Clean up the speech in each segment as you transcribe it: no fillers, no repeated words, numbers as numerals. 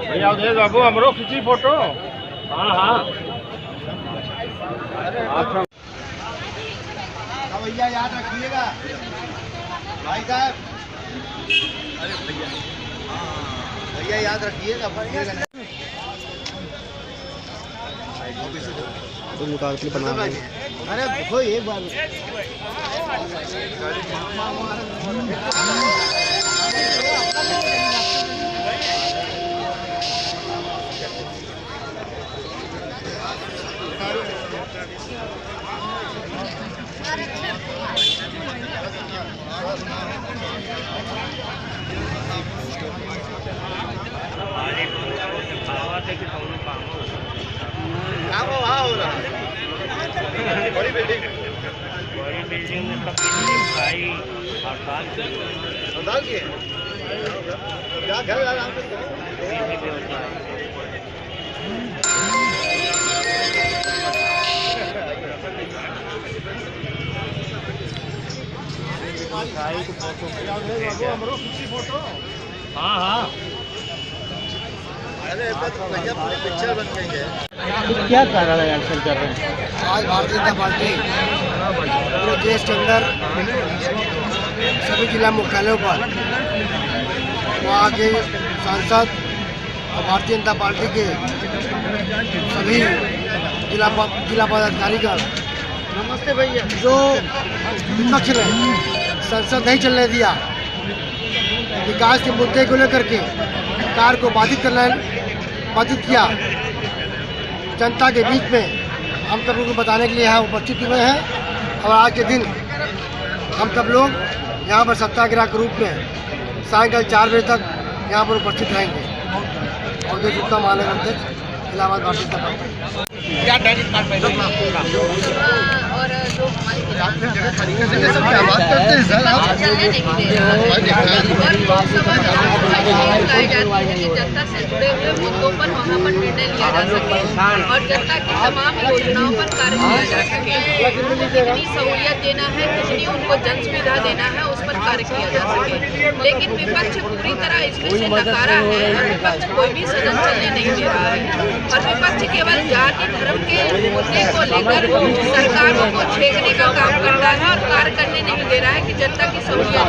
भैया उधर बाबू हमरो खींची फोटो। हाँ हाँ भैया याद रखिएगा भाई साहब। अरे भैया भैया याद रखिएगा तो मुकाबले बना। अरे देखो एक बार काम वहाँ हो रहा है। बड़ी बिल्डिंग में सब भाई हड़ताल की क्या घर आराम से फोटो। हाँ हाँ अरे भैया पूरी पिक्चर बन गई है। क्या कारण है एक्शन कर रहे हैं? आज भारतीय जनता पार्टी पूरे देश के अंदर सभी जिला मुख्यालयों पर वहाँ के सांसद और भारतीय जनता पार्टी के सभी जिला पदाधिकारी का नमस्ते भैया जो विपक्ष ने संसद नहीं चलने दिया, विकास के मुद्दे को लेकर के सरकार को बाधित किया, जनता के बीच में हम सब लोग को बताने के लिए यहाँ उपस्थित हुए हैं। और आज के दिन हम सब लोग यहाँ पर सत्याग्रह के रूप में सायंकाल 4 बजे तक यहाँ पर उपस्थित रहेंगे। और जो जुत्ता मानव अध्यक्ष इलाहाबाद भारतीय जनता पार्टी क्या डेबिट कार्ड और जो जनता से जुड़े हुए मुद्दों पर वहाँ पर निर्णय लिया जा सके और जनता की तमाम योजनाओं पर कार्य किया जा सके। कितनी सहूलियत देना है, कितनी उनको जन सुविधा देना है, उस पर कार्य किया जा सके। लेकिन विपक्ष पूरी तरह इसमें से नकारा है और विपक्ष कोई भी सदन चलने नहीं दे रहा है। और विपक्ष केवल जाति धर्म के मुद्दे को लेकर सरकारों को छेड़ने का काम कर रहा है और कार्य करने नहीं दे रहा है कि जनता की सहूलियत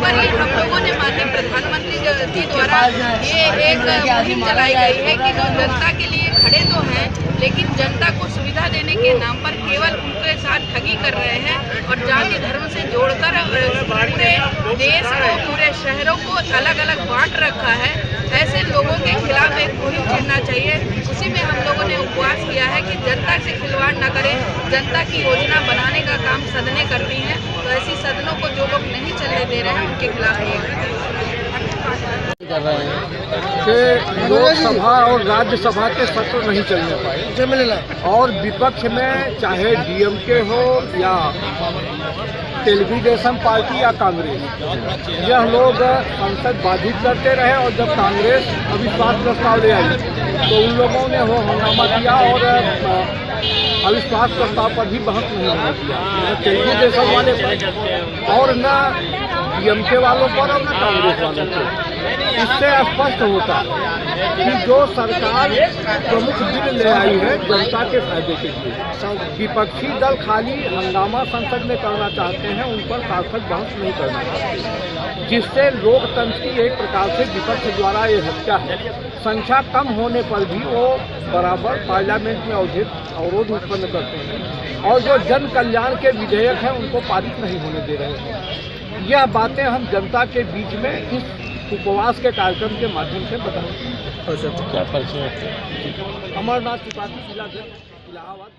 पर ही हम लोगों ने माननीय प्रधानमंत्री जी द्वारा ये एक मुहिम चलाई गई है कि जो जनता के लिए खड़े तो हैं लेकिन जनता को सुविधा देने के नाम पर केवल उनके साथ ठगी कर रहे हैं और जाति धर्म से जोड़कर पूरे देश को, पूरे शहरों को अलग अलग बांट रखा है। ऐसे लोगों के खिलाफ एक मुहिम छेड़ना चाहिए। उसी में हम लोगों ने उपवास किया है कि जनता से खिलवाड़ न करें, जनता की योजना बनाने का काम सदनें करती हैं, तो ऐसी सदनों को जो लोग नहीं चलने दे रहे हैं उनके खिलाफ कर रहे हैं कि लोकसभा और राज्यसभा के सत्र नहीं चलने पाए और विपक्ष में चाहे डीएमके हो या तेलुगुदेशम पार्टी या कांग्रेस, यह लोग संसद बाधित करते रहे और जब कांग्रेस अविश्वास प्रस्ताव ले आई तो उन लोगों ने वो हंगामा किया और अविश्वास प्रस्ताव पर भी बहस नहीं होने दिया, न तेलुगुदेशम वाले पर और न डीएमके वालों पर और न कांग्रेस वालों पर। इससे स्पष्ट होता है कि जो सरकार प्रमुख बिल ले आई है जनता के फायदे के लिए, विपक्षी दल खाली हंगामा संसद में करना चाहते हैं, उन पर सार्थक बहस नहीं करना चाहते, जिससे लोकतंत्र की एक प्रकार से विपक्ष द्वारा ये हत्या है। संख्या कम होने पर भी वो बराबर पार्लियामेंट में अवरोध उत्पन्न करते हैं और जो जन कल्याण के विधेयक हैं उनको पारित नहीं होने दे रहे हैं। यह बातें हम जनता के बीच में इस उपवास के कार्यक्रम के माध्यम से बताएंगे। अमरनाथ त्रिपाठी, जिला इलाहाबाद।